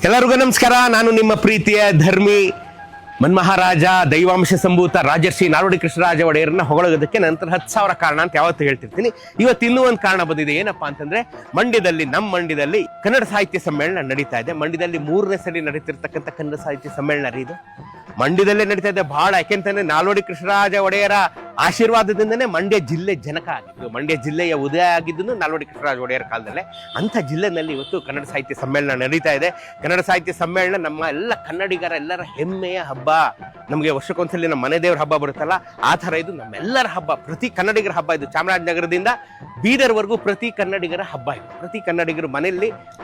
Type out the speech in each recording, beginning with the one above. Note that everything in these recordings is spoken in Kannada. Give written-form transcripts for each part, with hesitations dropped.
ಎಲ್ಲರಿಗೂ ನಮಸ್ಕಾರ. ನಾನು ನಿಮ್ಮ ಪ್ರೀತಿಯ ಧರ್ಮಿ ಮನ್ಮಹಾರಾಜ ದೈವಾಂಶ ಸಂಭೂತ ರಾಜರ್ಷಿ ನಾಲ್ವಡಿ ಕೃಷ್ಣರಾಜ ಒಡೆಯರನ್ನ ಹೊಗಳೋದಕ್ಕೆ ನಂತರ 10,000 ಕಾರಣ ಅಂತ ಯಾವತ್ತೂ ಹೇಳ್ತಿರ್ತೀನಿ. ಇವತ್ತು ಇನ್ನೂ ಒಂದು ಕಾರಣ ಬಂದಿದೆ. ಏನಪ್ಪಾ ಅಂತಂದ್ರೆ, ನಮ್ಮ ಮಂಡ್ಯದಲ್ಲಿ ಕನ್ನಡ ಸಾಹಿತ್ಯ ಸಮ್ಮೇಳನ ನಡೀತಾ ಇದೆ. ಮಂಡ್ಯದಲ್ಲಿ 3ನೇ ಸರಿ ನಡೀತಿರ್ತಕ್ಕಂಥ ಕನ್ನಡ ಸಾಹಿತ್ಯ ಸಮ್ಮೇಳನ ರೀ ಇದು. ಮಂಡ್ಯದಲ್ಲೇ ನಡೀತಾ ಇದೆ. ಬಹಳ ಯಾಕೆಂತಂದ್ರೆ ನಾಲ್ವಡಿ ಕೃಷ್ಣರಾಜ ಒಡೆಯರ ಆಶೀರ್ವಾದದಿಂದನೇ ಮಂಡ್ಯ ಜಿಲ್ಲೆ ಜನಕ ಆಗಿದ್ದು, ಮಂಡ್ಯ ಜಿಲ್ಲೆಯ ಉದಯ ಆಗಿದ್ದು ನಾಲ್ವಡಿ ಕೃಷ್ಣರಾಜ ಒಡೆಯರ ಕಾಲದಲ್ಲೇ. ಅಂಥ ಜಿಲ್ಲೆನಲ್ಲಿ ಇವತ್ತು ಕನ್ನಡ ಸಾಹಿತ್ಯ ಸಮ್ಮೇಳನ ನಡೀತಾ ಇದೆ. ಕನ್ನಡ ಸಾಹಿತ್ಯ ಸಮ್ಮೇಳನ ನಮ್ಮ ಎಲ್ಲ ಕನ್ನಡಿಗರ ಎಲ್ಲರ ಹೆಮ್ಮೆಯ ಹಬ್ಬ. ನಮಗೆ ವರ್ಷಕ್ಕೊಂದ್ಸಲಿ ನಮ್ಮ ಮನೆ ದೇವರ ಹಬ್ಬ ಬರುತ್ತಲ್ಲ, ಆ ಥರ ಇದು ನಮ್ಮೆಲ್ಲರ ಹಬ್ಬ, ಪ್ರತಿ ಕನ್ನಡಿಗರ ಹಬ್ಬ ಇದು. ಚಾಮರಾಜನಗರದಿಂದ ಬೀದರ್ವರೆಗೂ ಪ್ರತಿ ಕನ್ನಡಿಗರ ಹಬ್ಬ ಇದು. ಪ್ರತಿ ಕನ್ನಡಿಗರ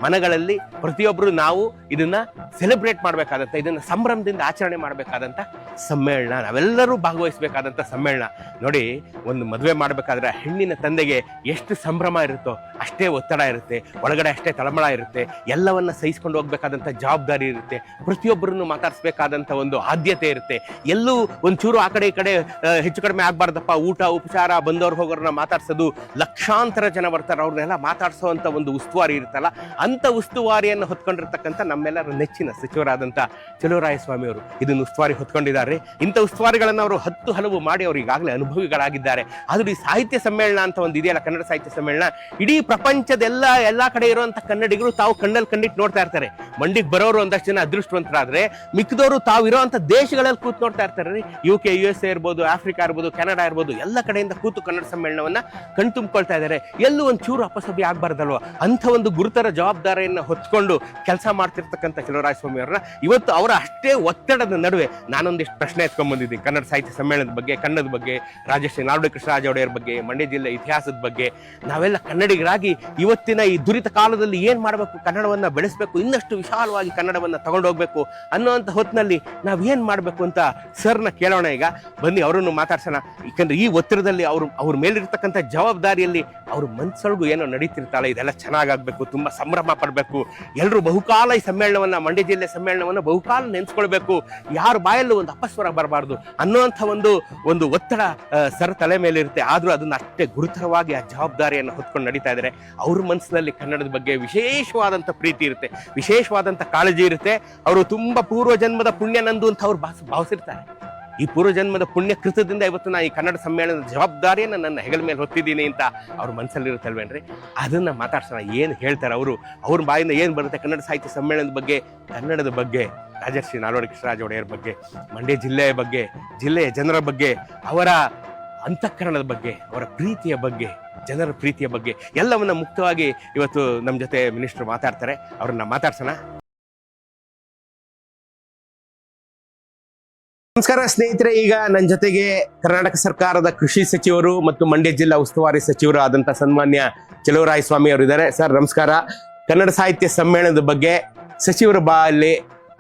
ಮನೆಗಳಲ್ಲಿ ಪ್ರತಿಯೊಬ್ಬರು ನಾವು ಇದನ್ನ ಸೆಲೆಬ್ರೇಟ್ ಮಾಡಬೇಕಾದಂಥ, ಇದನ್ನ ಸಂಭ್ರಮದಿಂದ ಆಚರಣೆ ಮಾಡಬೇಕಾದಂಥ ಸಮ್ಮೇಳನ, ನಾವೆಲ್ಲರೂ ಭಾಗವಹಿಸಬೇಕಾದಂಥ ಸಮ್ಮೇಳನ. ನೋಡಿ, ಒಂದು ಮದುವೆ ಮಾಡಬೇಕಾದ್ರೆ ಹೆಣ್ಣಿನ ತಂದೆಗೆ ಎಷ್ಟು ಸಂಭ್ರಮ ಇರುತ್ತೋ ಅಷ್ಟೇ ಒತ್ತಡ ಇರುತ್ತೆ, ಒಳಗಡೆ ಅಷ್ಟೇ ತಳಮಳ ಇರುತ್ತೆ, ಎಲ್ಲವನ್ನ ಸಹಿಸ್ಕೊಂಡು ಹೋಗ್ಬೇಕಾದಂಥ ಜವಾಬ್ದಾರಿ ಇರುತ್ತೆ, ಪ್ರತಿಯೊಬ್ಬರನ್ನು ಮಾತಾಡಿಸ್ಬೇಕಾದಂಥ ಒಂದು ಆದ್ಯತೆ ಇರುತ್ತೆ. ಎಲ್ಲೂ ಒಂಚೂರು ಆ ಕಡೆ ಈ ಕಡೆ ಹೆಚ್ಚು ಕಡಿಮೆ ಆಗ್ಬಾರ್ದಪ್ಪ. ಊಟ ಉಪಚಾರ, ಬಂದವ್ರು ಹೋಗೋರನ್ನ ಮಾತಾಡ್ಸೋದು, ಲಕ್ಷಾಂತರ ಜನ ಬರ್ತಾರೆ, ಅವ್ರನ್ನೆಲ್ಲ ಮಾತಾಡ್ಸೋವಂಥ ಒಂದು ಉಸ್ತುವಾರಿ ಇರುತ್ತಲ್ಲ, ಅಂಥ ಉಸ್ತುವಾರಿಯನ್ನು ಹೊತ್ಕೊಂಡಿರ್ತಕ್ಕಂಥ ನಮ್ಮೆಲ್ಲರ ನೆಚ್ಚಿನ ಸಚಿವರಾದಂಥ ಚಲುವರಾಯಸ್ವಾಮಿ ಅವರು ಇದನ್ನು ಉಸ್ತುವಾರಿ ಹೊತ್ಕೊಂಡಿದ್ದಾರೆ. ಇಂಥ ಉಸ್ತುವಾರಿಗಳನ್ನು ಅವರು ಹಲವು ಮಾಡಿ ಅವರು ಈಗಾಗಲೇ ಅನುಭವಿಗಳಾಗಿದ್ದಾರೆ. ಆದರೂ ಈ ಸಾಹಿತ್ಯ ಸಮ್ಮೇಳನ ಅಂತ ಒಂದು ಇದೆಯಲ್ಲ, ಕನ್ನಡ ಸಾಹಿತ್ಯ ಸಮ್ಮೇಳನ, ಇಡೀ ಪ್ರಪಂಚದ ಎಲ್ಲಾ ಕಡೆ ಇರುವಂಥ ಕನ್ನಡಿಗರು ತಾವು ಕಣ್ಣಿಟ್ಟು ನೋಡ್ತಾ ಇರ್ತಾರೆ. ಮಂಡಿಗೆ ಬರೋರು ಒಂದಷ್ಟು ಜನ ಅದೃಷ್ಟವಂತರಾದ್ರೆ, ಮಿಕ್ಕಿದವರು ತಾವು ಇರೋಂಥ ದೇಶಗಳಲ್ಲಿ ಕೂತು ನೋಡ್ತಾ ಇರ್ತಾರೆ. UK, USA ಇರ್ಬೋದು, ಆಫ್ರಿಕಾ ಇರ್ಬೋದು, ಕೆನಡಾ ಇರ್ಬೋದು, ಎಲ್ಲ ಕಡೆಯಿಂದ ಕೂತು ಕನ್ನಡ ಸಮ್ಮೇಳನವನ್ನ ಕಣ್ತುಂಬಿಕೊಳ್ತಾ ಇದ್ದಾರೆ. ಎಲ್ಲೂ ಒಂಚೂರು ಅಪಸಭ್ಯ ಆಗ್ಬಾರ್ದಲ್ವ, ಅಂಥ ಒಂದು ಗುರುತರ ಜವಾಬ್ದಾರಿಯನ್ನು ಹೊತ್ಕೊಂಡು ಕೆಲಸ ಮಾಡ್ತಿರ್ತಕ್ಕಂಥ ಚಲುವರಾಯಸ್ವಾಮಿ ಅವರನ್ನ ಇವತ್ತು ಅವರ ಅಷ್ಟೇ ಒತ್ತಡದ ನಡುವೆ ನಾನೊಂದಿಷ್ಟು ಪ್ರಶ್ನೆ ಎತ್ಕೊಂಡ್ಬಂದಿದ್ದೀನಿ. ಕನ್ನಡ ಸಾಹಿತ್ಯ ಸಮ್ಮೇಳನದ ಬಗ್ಗೆ, ಕನ್ನಡದ ಬಗ್ಗೆ, ರಾಜಶ್ರೀ ನಾಲ್ವಡಿ ಕೃಷ್ಣರಾಜ ಒಡೆಯರ ಬಗ್ಗೆ, ಮಂಡ್ಯ ಜಿಲ್ಲೆ ಇತಿಹಾಸದ ಬಗ್ಗೆ, ನಾವೆಲ್ಲ ಕನ್ನಡಿಗರಾಗಿ ಇವತ್ತಿನ ಈ ದುರಿತ ಕಾಲದಲ್ಲಿ ಏನ್ ಮಾಡಬೇಕು, ಕನ್ನಡವನ್ನ ಬೆಳೆಸಬೇಕು, ಇನ್ನಷ್ಟು ವಿಶಾಲವಾಗಿ ಕನ್ನಡವನ್ನ ತಗೊಂಡೋಗ್ಬೇಕು ಅನ್ನೋಂಥ ಹೊತ್ತಿನಲ್ಲಿ ನಾವ್ ಏನ್ ಮಾಡ್ಬೇಕು ಅಂತ ಸರ್ನ ಕೇಳೋಣ. ಈಗ ಬನ್ನಿ, ಅವರನ್ನು ಮಾತಾಡ್ಸೋಣ. ಯಾಕಂದ್ರೆ ಈ ಒತ್ತಡದಲ್ಲಿ ಅವ್ರ ಮೇಲಿರ್ತಕ್ಕಂಥ ಜವಾಬ್ದಾರಿಯಲ್ಲಿ ಅವ್ರ ಮನ್ಸೊಳಗು ಏನೋ ನಡೀತಿರ್ತಾಳೆ, ಇದೆಲ್ಲ ಚೆನ್ನಾಗಾಗ್ಬೇಕು, ತುಂಬಾ ಸಂಭ್ರಮ ಪಡ್ಬೇಕು, ಎಲ್ಲರೂ ಬಹುಕಾಲ ಈ ಸಮ್ಮೇಳನವನ್ನ, ಮಂಡ್ಯ ಜಿಲ್ಲೆ ಸಮ್ಮೇಳನವನ್ನ ಬಹುಕಾಲ ನೆನ್ಸ್ಕೊಳ್ಬೇಕು, ಯಾರ ಬಾಯಲ್ಲೂ ಒಂದು ಅಪಸ್ವರ ಬರಬಾರ್ದು ಅನ್ನೋಂಥ ಒಂದು ಒತ್ತಡ ಸರ್ ತಲೆ ಮೇಲೆ ಇರುತ್ತೆ. ಆದ್ರೂ ಅದನ್ನ ಅಷ್ಟೇ ಗುರುತರವಾಗಿ ಆ ಜವಾಬ್ದಾರಿಯನ್ನು ಹೊತ್ಕೊಂಡು ನಡೀತಾ ಇದ್ದಾರೆ. ಅವ್ರ ಮನಸ್ಸಿನಲ್ಲಿ ಕನ್ನಡದ ಬಗ್ಗೆ ವಿಶೇಷವಾದಂಥ ಪ್ರೀತಿ ಇರುತ್ತೆ, ವಿಶೇಷವಾದಂಥ ಕಾಳಜಿ ಇರುತ್ತೆ. ಅವರು ತುಂಬಾ ಪೂರ್ವ ಜನ್ಮದ ಪುಣ್ಯ ನಂದು ಅಂತ ಅವ್ರು ಭಾವಿಸಿರ್ತಾರೆ. ಈ ಪೂರ್ವಜನ್ಮದ ಪುಣ್ಯ ಕೃತದಿಂದ ಇವತ್ತು ನಾ ಈ ಕನ್ನಡ ಸಮ್ಮೇಳನದ ಜವಾಬ್ದಾರಿಯನ್ನು ನನ್ನ ಹೆಗಲ ಮೇಲೆ ಹೊತ್ತಿದ್ದೀನಿ ಅಂತ ಅವ್ರ ಮನಸ್ಸಲ್ಲಿ ಇರುತ್ತಲ್ವೇನ್ರಿ. ಅದನ್ನ ಮಾತಾಡ್ಸೋಣ. ಏನು ಹೇಳ್ತಾರೆ ಅವ್ರ ಬಾಯಿಂದ ಏನು ಬರುತ್ತೆ ಕನ್ನಡ ಸಾಹಿತ್ಯ ಸಮ್ಮೇಳನದ ಬಗ್ಗೆ, ಕನ್ನಡದ ಬಗ್ಗೆ, ರಾಜರ್ಷಿ ನಾಲ್ವಡಿ ಕೃಷ್ಣರಾಜ ಒಡೆಯರ ಬಗ್ಗೆ, ಮಂಡ್ಯ ಜಿಲ್ಲೆಯ ಬಗ್ಗೆ, ಜಿಲ್ಲೆಯ ಜನರ ಬಗ್ಗೆ, ಅವರ ಅಂತಃಕರಣದ ಬಗ್ಗೆ, ಅವರ ಪ್ರೀತಿಯ ಬಗ್ಗೆ, ಜನರ ಪ್ರೀತಿಯ ಬಗ್ಗೆ ಎಲ್ಲವನ್ನ ಮುಕ್ತವಾಗಿ ಇವತ್ತು ನಮ್ಮ ಜೊತೆ ಮಿನಿಸ್ಟರ್ ಮಾತಾಡ್ತಾರೆ. ಅವ್ರನ್ನ ಮಾತಾಡ್ಸೋಣ. ನಮಸ್ಕಾರ ಸ್ನೇಹಿತರೆ. ಈಗ ನನ್ನ ಜೊತೆಗೆ ಕರ್ನಾಟಕ ಸರ್ಕಾರದ ಕೃಷಿ ಸಚಿವರು ಮತ್ತು ಮಂಡ್ಯ ಜಿಲ್ಲಾ ಉಸ್ತುವಾರಿ ಸಚಿವರು ಆದಂತ ಸನ್ಮಾನ್ಯ ಚಲುವರಾಯಸ್ವಾಮಿ ಅವರು ಇದ್ದಾರೆ. ಸರ್ ನಮಸ್ಕಾರ. ಕನ್ನಡ ಸಾಹಿತ್ಯ ಸಮ್ಮೇಳನದ ಬಗ್ಗೆ ಸಚಿವರ ಬಾಯಲ್ಲಿ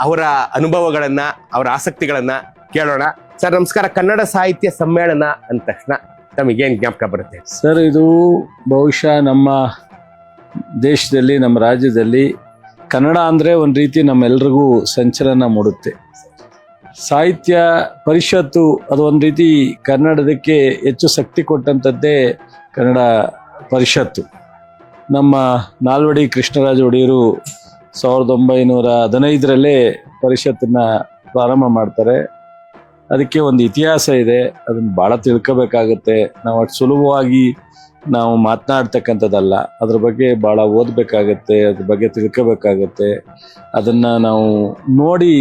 ಅವರ ಅನುಭವಗಳನ್ನ, ಅವರ ಆಸಕ್ತಿಗಳನ್ನ ಕೇಳೋಣ. ಸರ್ ನಮಸ್ಕಾರ. ಕನ್ನಡ ಸಾಹಿತ್ಯ ಸಮ್ಮೇಳನ ಅಂದ ತಕ್ಷಣ ತಮಗೇನು ಜ್ಞಾಪಕ ಬರುತ್ತೆ? ಸರ್, ಇದು ಬಹುಶಃ ನಮ್ಮ ದೇಶದಲ್ಲಿ, ನಮ್ಮ ರಾಜ್ಯದಲ್ಲಿ ಕನ್ನಡ ಅಂದರೆ ಒಂದು ರೀತಿ ನಮ್ಮೆಲ್ರಿಗೂ ಸಂಚಲನ ಮೂಡುತ್ತೆ. ಸಾಹಿತ್ಯ ಪರಿಷತ್ತು ಅದು ಒಂದು ರೀತಿ ಕನ್ನಡದಕ್ಕೆ ಹೆಚ್ಚು ಶಕ್ತಿ ಕೊಟ್ಟಂಥದ್ದೇ ಕನ್ನಡ ಪರಿಷತ್ತು. ನಮ್ಮ ನಾಲ್ವಡಿ ಕೃಷ್ಣರಾಜ ಒಡೆಯರು 1915ರಲ್ಲೇ ಪರಿಷತ್ತನ್ನು ಪ್ರಾರಂಭ ಮಾಡ್ತಾರೆ. ಅದಕ್ಕೆ ಒಂದು ಇತಿಹಾಸ ಇದೆ, ಅದನ್ನು ಭಾಳ ತಿಳ್ಕೋಬೇಕಾಗತ್ತೆ. ನಾವು ಅಷ್ಟು ಸುಲಭವಾಗಿ ನಾವು ಮಾತನಾಡ್ತಕ್ಕಂಥದ್ದಲ್ಲ, ಅದ್ರ ಬಗ್ಗೆ ಭಾಳ ಓದಬೇಕಾಗತ್ತೆ, ಅದ್ರ ಬಗ್ಗೆ ತಿಳ್ಕೋಬೇಕಾಗತ್ತೆ, ಅದನ್ನು ನಾವು ನೋಡಿ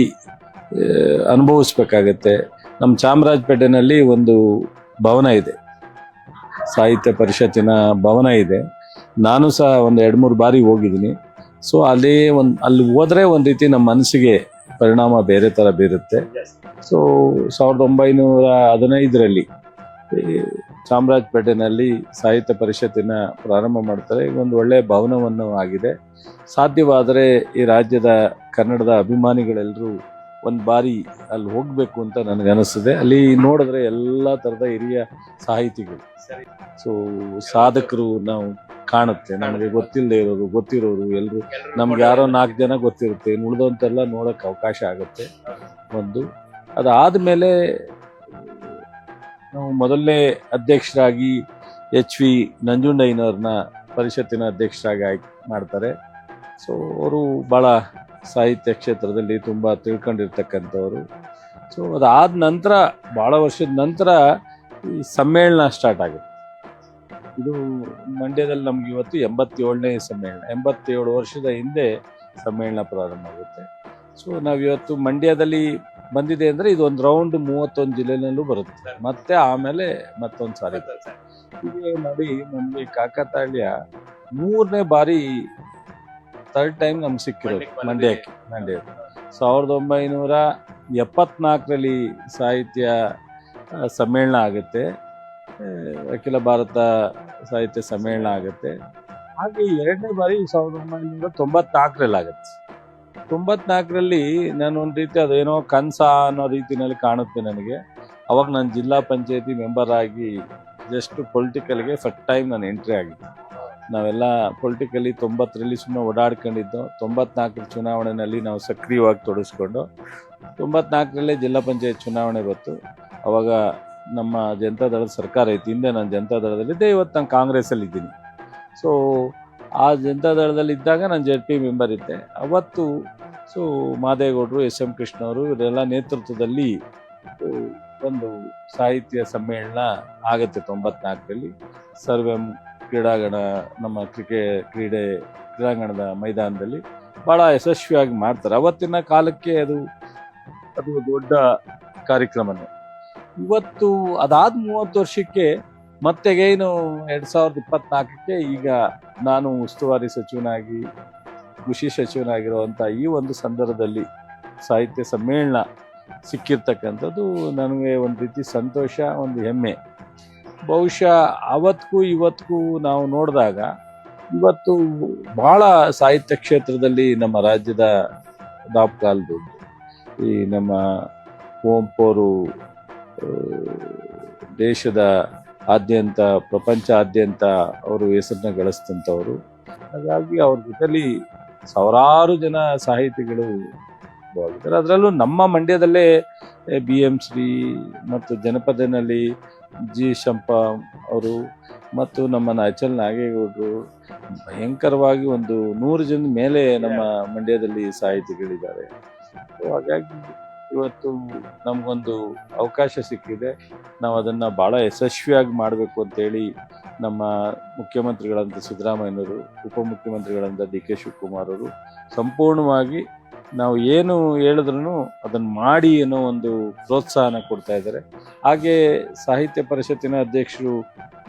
ಅನುಭವಿಸ್ಬೇಕಾಗತ್ತೆ. ನಮ್ಮ ಚಾಮರಾಜಪೇಟೆನಲ್ಲಿ ಒಂದು ಭವನ ಇದೆ, ಸಾಹಿತ್ಯ ಪರಿಷತ್ತಿನ ಭವನ ಇದೆ. ನಾನು ಸಹ ಒಂದು 2-3 ಬಾರಿ ಹೋಗಿದ್ದೀನಿ. ಸೊ ಅಲ್ಲಿ ಹೋದರೆ ಒಂದು ರೀತಿ ನಮ್ಮ ಮನಸ್ಸಿಗೆ ಪರಿಣಾಮ ಬೇರೆ ಥರ ಬೀರುತ್ತೆ. ಸೊ 1915ರಲ್ಲಿ ಚಾಮರಾಜಪೇಟೆನಲ್ಲಿ ಸಾಹಿತ್ಯ ಪರಿಷತ್ತಿನ ಪ್ರಾರಂಭ ಮಾಡ್ತಾರೆ. ಒಂದು ಒಳ್ಳೆಯ ಭವನವನ್ನು ಆಗಿದೆ. ಸಾಧ್ಯವಾದರೆ ಈ ರಾಜ್ಯದ ಕನ್ನಡದ ಅಭಿಮಾನಿಗಳೆಲ್ಲರೂ ಒಂದು ಬಾರಿ ಅಲ್ಲಿ ಹೋಗಬೇಕು ಅಂತ ನನಗನ್ನಿಸ್ತದೆ. ಅಲ್ಲಿ ನೋಡಿದ್ರೆ ಎಲ್ಲ ಥರದ ಹಿರಿಯ ಸಾಹಿತಿಗಳು, ಸೊ ಸಾಧಕರು ನಾವು ಕಾಣುತ್ತೆ. ನಮಗೆ ಗೊತ್ತಿಲ್ಲದೆ ಇರೋರು, ಗೊತ್ತಿರೋರು ಎಲ್ಲರೂ, ನಮ್ಗೆ ಯಾರೋ 4 ಜನ ಗೊತ್ತಿರುತ್ತೆ, ಉಳಿದಂತೆಲ್ಲ ನೋಡೋಕ್ಕೆ ಅವಕಾಶ ಆಗುತ್ತೆ. ಒಂದು ಅದಾದಮೇಲೆ ನಾವು ಮೊದಲನೇ ಅಧ್ಯಕ್ಷರಾಗಿ HV ನಂಜುಂಡಯ್ಯನವ್ರನ್ನ ಪರಿಷತ್ತಿನ ಅಧ್ಯಕ್ಷರಾಗಿ ಆಯ್ಕೆ ಮಾಡ್ತಾರೆ. ಸೊ ಅವರು ಭಾಳ ಸಾಹಿತ್ಯ ಕ್ಷೇತ್ರದಲ್ಲಿ ತುಂಬ ತಿಳ್ಕೊಂಡಿರ್ತಕ್ಕಂಥವ್ರು. ಸೊ ಅದಾದ ನಂತರ ಭಾಳ ವರ್ಷದ ನಂತರ ಈ ಸಮ್ಮೇಳನ ಸ್ಟಾರ್ಟ್ ಆಗುತ್ತೆ. ಇದು ಮಂಡ್ಯದಲ್ಲಿ ನಮ್ಗೆ ಇವತ್ತು 87ನೇ ಸಮ್ಮೇಳನ, 87 ವರ್ಷದ ಹಿಂದೆ ಸಮ್ಮೇಳನ ಪ್ರಾರಂಭ ಆಗುತ್ತೆ. ಸೊ ನಾವಿವತ್ತು ಮಂಡ್ಯದಲ್ಲಿ ಬಂದಿದೆ ಅಂದರೆ ಇದು ಒಂದು ರೌಂಡ್ 31 ಜಿಲ್ಲೆನಲ್ಲೂ ಬರುತ್ತೆ, ಮತ್ತೆ ಆಮೇಲೆ ಮತ್ತೊಂದು ಸಾರಿ ಹೀಗೆ ನೋಡಿ. ನಮಗೆ ಕಾಕತಾಳ್ಯ 3ನೇ ಬಾರಿ ಥರ್ಡ್ ಟೈಮ್ ನಮ್ಗೆ ಸಿಕ್ಕಿರೋದು ಮಂಡ್ಯಕ್ಕೆ. 1974ರಲ್ಲಿ ಸಾಹಿತ್ಯ ಸಮ್ಮೇಳನ ಆಗುತ್ತೆ, ಅಖಿಲ ಭಾರತ ಸಾಹಿತ್ಯ ಸಮ್ಮೇಳನ ಆಗುತ್ತೆ. ಹಾಗೆ 2ನೇ ಬಾರಿ 1994ರಲ್ಲಿ ಆಗುತ್ತೆ. 94ರಲ್ಲಿ ನಾನು ಒಂದು ರೀತಿ ಅದೇನೋ ಕನಸ ಅನ್ನೋ ರೀತಿಯಲ್ಲಿ ಕಾಣುತ್ತೆ ನನಗೆ. ಅವಾಗ ನಾನು ಜಿಲ್ಲಾ ಪಂಚಾಯತಿ ಮೆಂಬರ್ ಆಗಿ ಜಸ್ಟ್ ಪೊಲಿಟಿಕಲ್ಗೆ ಫಸ್ಟ್ ಟೈಮ್ ನಾನು ಎಂಟ್ರಿ ಆಗಿದ್ದೆ. ನಾವೆಲ್ಲ ಪೊಲಿಟಿಕಲಿ 90ರಲ್ಲಿ ಸುಮ್ಮನೆ ಓಡಾಡ್ಕೊಂಡಿದ್ದು. 94ರ ಚುನಾವಣೆಯಲ್ಲಿ ನಾವು ಸಕ್ರಿಯವಾಗಿ ತೊಡಗಿಸ್ಕೊಂಡು 94ರಲ್ಲೇ ಜಿಲ್ಲಾ ಪಂಚಾಯತ್ ಚುನಾವಣೆ ಬಂತು. ಅವಾಗ ನಮ್ಮ ಜನತಾದಳದ ಸರ್ಕಾರ ಇತ್ತು. ಹಿಂದೆ ನಾನು ಜನತಾದಳದಲ್ಲಿದ್ದೆ, ಇವತ್ತು ನಾನು ಕಾಂಗ್ರೆಸ್ಸಲ್ಲಿ ಇದ್ದೀನಿ. ಸೊ ಆ ಜನತಾದಳದಲ್ಲಿ ಇದ್ದಾಗ ನಾನು ZP ಮೆಂಬರ್ ಇದ್ದೆ. ಅವತ್ತು ಮಾದೇಗೌಡರು, SM ಕೃಷ್ಣ ಅವರು ಇವರೆಲ್ಲ ನೇತೃತ್ವದಲ್ಲಿ ಒಂದು ಸಾಹಿತ್ಯ ಸಮ್ಮೇಳನ ಆಗುತ್ತೆ 94ರಲ್ಲಿ. ಸರ್ವಂ ಕ್ರೀಡಾಂಗಣ, ನಮ್ಮ ಕ್ರೀಡಾಂಗಣದ ಮೈದಾನದಲ್ಲಿ ಭಾಳ ಯಶಸ್ವಿಯಾಗಿ ಮಾಡ್ತಾರೆ. ಅವತ್ತಿನ ಕಾಲಕ್ಕೆ ಅದು ದೊಡ್ಡ ಕಾರ್ಯಕ್ರಮನೇ. ಇವತ್ತು ಅದಾದ 30 ವರ್ಷಕ್ಕೆ ಮತ್ತೆಗೇನು 2024ಕ್ಕೆ ಈಗ ನಾನು ಉಸ್ತುವಾರಿ ಸಚಿವನಾಗಿ, ಕೃಷಿ ಸಚಿವನಾಗಿರುವಂಥ ಈ ಒಂದು ಸಂದರ್ಭದಲ್ಲಿ ಸಾಹಿತ್ಯ ಸಮ್ಮೇಳನ ಸಿಕ್ಕಿರ್ತಕ್ಕಂಥದ್ದು ನನಗೆ ಒಂದು ರೀತಿ ಸಂತೋಷ, ಒಂದು ಹೆಮ್ಮೆ. ಬಹುಶಃ ಅವತ್ತಿಗೂ ಇವತ್ತಿಗೂ ನಾವು ನೋಡಿದಾಗ ಇವತ್ತು ಭಾಳ ಸಾಹಿತ್ಯ ಕ್ಷೇತ್ರದಲ್ಲಿ ನಮ್ಮ ರಾಜ್ಯದ ದಾಪುಗಾಲು ಈ ನಮ್ಮ ಕುವೆಂಪು ದೇಶದ ಆದ್ಯಂತ, ಪ್ರಪಂಚಾದ್ಯಂತ ಅವರು ಹೆಸರನ್ನ ಗಳಿಸಿದಂಥವ್ರು. ಹಾಗಾಗಿ ಅವ್ರ ಜೊತೆಲಿ ಸಾವಿರಾರು ಜನ ಸಾಹಿತಿಗಳು ಇದ್ದಾರೆ. ಅದರಲ್ಲೂ ನಮ್ಮ ಮಂಡ್ಯದಲ್ಲೇ BM ಶ್ರೀ ಮತ್ತು ಜನಪದನಲ್ಲಿ G ಶಂಪ ಅವರು ಮತ್ತು ನಮ್ಮ HL ನಾಗೇಗೌಡರು, ಭಯಂಕರವಾಗಿ ಒಂದು 100 ಜನ ಮೇಲೆ ನಮ್ಮ ಮಂಡ್ಯದಲ್ಲಿ ಸಾಹಿತಿಗಳಿದ್ದಾರೆ. ಹಾಗಾಗಿ ಇವತ್ತು ನಮಗೊಂದು ಅವಕಾಶ ಸಿಕ್ಕಿದೆ. ನಾವು ಅದನ್ನು ಭಾಳ ಯಶಸ್ವಿಯಾಗಿ ಮಾಡಬೇಕು ಅಂತೇಳಿ ನಮ್ಮ ಮುಖ್ಯಮಂತ್ರಿಗಳಂತ ಸಿದ್ದರಾಮಯ್ಯನವರು, ಉಪಮುಖ್ಯಮಂತ್ರಿಗಳಂತ DK ಶಿವಕುಮಾರ್ ಅವರು ಸಂಪೂರ್ಣವಾಗಿ ನಾವು ಏನು ಹೇಳಿದ್ರು ಅದನ್ನು ಮಾಡಿ ಅನ್ನೋ ಒಂದು ಪ್ರೋತ್ಸಾಹನ ಕೊಡ್ತಾ ಇದ್ದಾರೆ. ಹಾಗೆ ಸಾಹಿತ್ಯ ಪರಿಷತ್ತಿನ ಅಧ್ಯಕ್ಷರು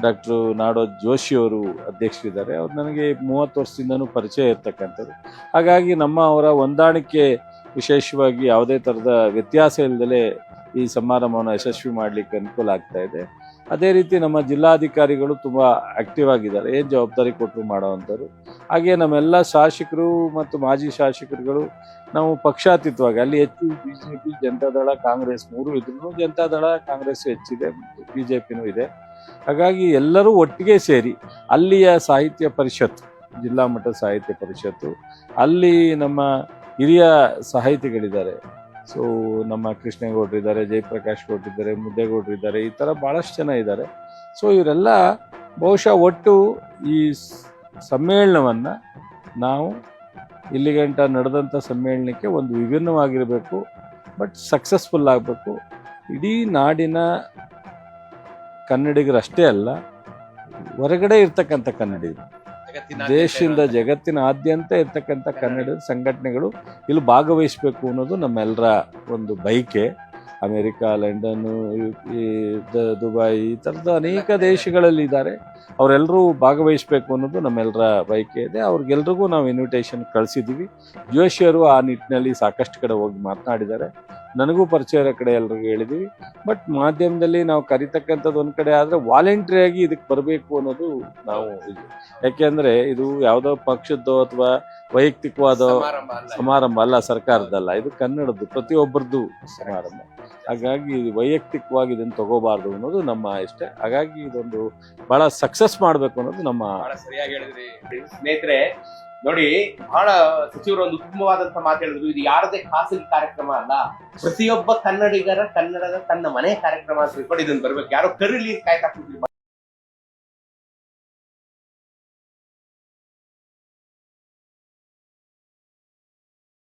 ಡಾಕ್ಟರ್ ನಾಡೋಜ್ ಜೋಶಿ ಅವರು ಅಧ್ಯಕ್ಷರಿದ್ದಾರೆ. ಅವ್ರು ನನಗೆ 30 ವರ್ಷದಿಂದನೂ ಪರಿಚಯ ಇರ್ತಕ್ಕಂಥದ್ದು. ಹಾಗಾಗಿ ಅವರ ಹೊಂದಾಣಿಕೆ ವಿಶೇಷವಾಗಿ ಯಾವುದೇ ಥರದ ವ್ಯತ್ಯಾಸ ಇಲ್ಲದಲೇ ಈ ಸಮಾರಂಭವನ್ನು ಯಶಸ್ವಿ ಮಾಡಲಿಕ್ಕೆ ಅನುಕೂಲ ಆಗ್ತಾ ಇದೆ. ಅದೇ ರೀತಿ ನಮ್ಮ ಜಿಲ್ಲಾಧಿಕಾರಿಗಳು ತುಂಬ ಆಕ್ಟಿವ್ ಆಗಿದ್ದಾರೆ, ಏನು ಜವಾಬ್ದಾರಿ ಕೊಟ್ಟರು ಮಾಡೋವಂಥವ್ರು. ಹಾಗೆ ನಮ್ಮೆಲ್ಲ ಶಾಸಕರು ಮತ್ತು ಮಾಜಿ ಶಾಸಕರುಗಳು ನಾವು ಪಕ್ಷಾತೀತವಾಗಿ, ಅಲ್ಲಿ ಹೆಚ್ಚು BJP, ಜನತಾದಳ, ಕಾಂಗ್ರೆಸ್ 3 ಇದ್ರೂ ಜನತಾದಳ, ಕಾಂಗ್ರೆಸ್ ಹೆಚ್ಚಿದೆ, BJPನೂ ಇದೆ. ಹಾಗಾಗಿ ಎಲ್ಲರೂ ಒಟ್ಟಿಗೆ ಸೇರಿ ಅಲ್ಲಿಯ ಸಾಹಿತ್ಯ ಪರಿಷತ್ತು, ಜಿಲ್ಲಾ ಮಟ್ಟದ ಸಾಹಿತ್ಯ ಪರಿಷತ್ತು, ಅಲ್ಲಿ ನಮ್ಮ ಹಿರಿಯ ಸಾಹಿತಿಗಳಿದ್ದಾರೆ. ಸೊ ನಮ್ಮ ಕೃಷ್ಣೇಗೌಡರು ಇದ್ದಾರೆ, ಜಯಪ್ರಕಾಶ್ ಗೌಡ್ರು ಇದ್ದಾರೆ, ಮುದ್ದೇಗೌಡರು ಇದ್ದಾರೆ, ಈ ಥರ ಭಾಳಷ್ಟು ಜನ ಇದ್ದಾರೆ. ಸೊ ಇವರೆಲ್ಲ ಬಹುಶಃ ಒಟ್ಟು ಈ ಸಮ್ಮೇಳನವನ್ನು ನಾವು ಇಲ್ಲಿಗಂಟ ನಡೆದಂಥ ಸಮ್ಮೇಳನಕ್ಕೆ ಒಂದು ವಿಭಿನ್ನವಾಗಿರಬೇಕು, ಬಟ್ ಸಕ್ಸಸ್ಫುಲ್ ಆಗಬೇಕು. ಇಡೀ ನಾಡಿನ ಕನ್ನಡಿಗರಷ್ಟೇ ಅಲ್ಲ, ಹೊರಗಡೆ ಇರ್ತಕ್ಕಂಥ ಕನ್ನಡಿಗರು, ದೇಶದಿಂದ ಜಗತ್ತಿನಾದ್ಯಂತ ಇರ್ತಕ್ಕಂಥ ಕನ್ನಡ ಸಂಘಟನೆಗಳು ಇಲ್ಲಿ ಭಾಗವಹಿಸಬೇಕು ಅನ್ನೋದು ನಮ್ಮೆಲ್ಲರ ಒಂದು ಬಯಕೆ. ಅಮೇರಿಕಾ, ಲಂಡನ್ನು, ದುಬೈ, ಈ ಥರದ ಅನೇಕ ದೇಶಗಳಲ್ಲಿ ಇದ್ದಾರೆ. ಅವರೆಲ್ಲರೂ ಭಾಗವಹಿಸಬೇಕು ಅನ್ನೋದು ನಮ್ಮೆಲ್ಲರ ಬಯಕೆ ಇದೆ. ಅವ್ರಿಗೆಲ್ರಿಗೂ ನಾವು ಇನ್ವಿಟೇಷನ್ ಕಳಿಸಿದ್ದೀವಿ. ಜೋಶಿಯವರು ಆ ನಿಟ್ಟಿನಲ್ಲಿ ಸಾಕಷ್ಟು ಕಡೆ ಹೋಗಿ ಮಾತನಾಡಿದ್ದಾರೆ. ನನಗೂ ಪರಿಚಯ ಇರೋ ಕಡೆ ಎಲ್ರಿಗೂ ಹೇಳಿದ್ದೀವಿ. ಬಟ್ ಮಾಧ್ಯಮದಲ್ಲಿ ನಾವು ಕರಿತಕ್ಕಂಥದ್ದು ಒಂದು ಕಡೆ ಆದರೆ ವಾಲಂಟ್ರಿಯಾಗಿ ಇದಕ್ಕೆ ಬರಬೇಕು ಅನ್ನೋದು ನಾವು ಯಾಕೆಂದರೆ ಇದು ಯಾವುದೋ ಪಕ್ಷದ್ದೋ ಅಥವಾ ವೈಯಕ್ತಿಕವಾದ ಸಮಾರಂಭ ಅಲ್ಲ, ಸರ್ಕಾರದಲ್ಲ, ಇದು ಕನ್ನಡದ್ದು, ಪ್ರತಿಯೊಬ್ಬರದ್ದು ಸಮಾರಂಭ. ಹಾಗಾಗಿ ವೈಯಕ್ತಿಕವಾಗಿ ಇದನ್ನು ತಗೋಬಾರ್ದು ಅನ್ನೋದು ನಮ್ಮ ಇಷ್ಟ. ಹಾಗಾಗಿ ಇದೊಂದು ಬಹಳ ಸಕ್ಸಸ್ ಮಾಡಬೇಕು ಅನ್ನೋದು ನಮ್ಮ. ಸರಿಯಾಗಿ ಹೇಳಿದ್ರಿ ಸ್ನೇಹಿತರೆ. ನೋಡಿ, ಬಹಳ ಸಚಿವರು ಒಂದು ಉತ್ತಮವಾದಂತ ಮಾತು ಹೇಳಿದ್ರು. ಇದು ಯಾರದೇ ಖಾಸಗಿ ಕಾರ್ಯಕ್ರಮ ಅಲ್ಲ, ಪ್ರತಿಯೊಬ್ಬ ಕನ್ನಡಿಗರ ಕನ್ನಡದ ತನ್ನ ಮನೆ ಕಾರ್ಯಕ್ರಮ ಅಂತ ತಿಳ್ಕೊಂಡು ಇದನ್ನು ಬರ್ಬೇಕು. ಯಾರೋ ಕರೀಲಿ ಕಾಯ್ತಾ ಕೂತಿಲ್ಲ.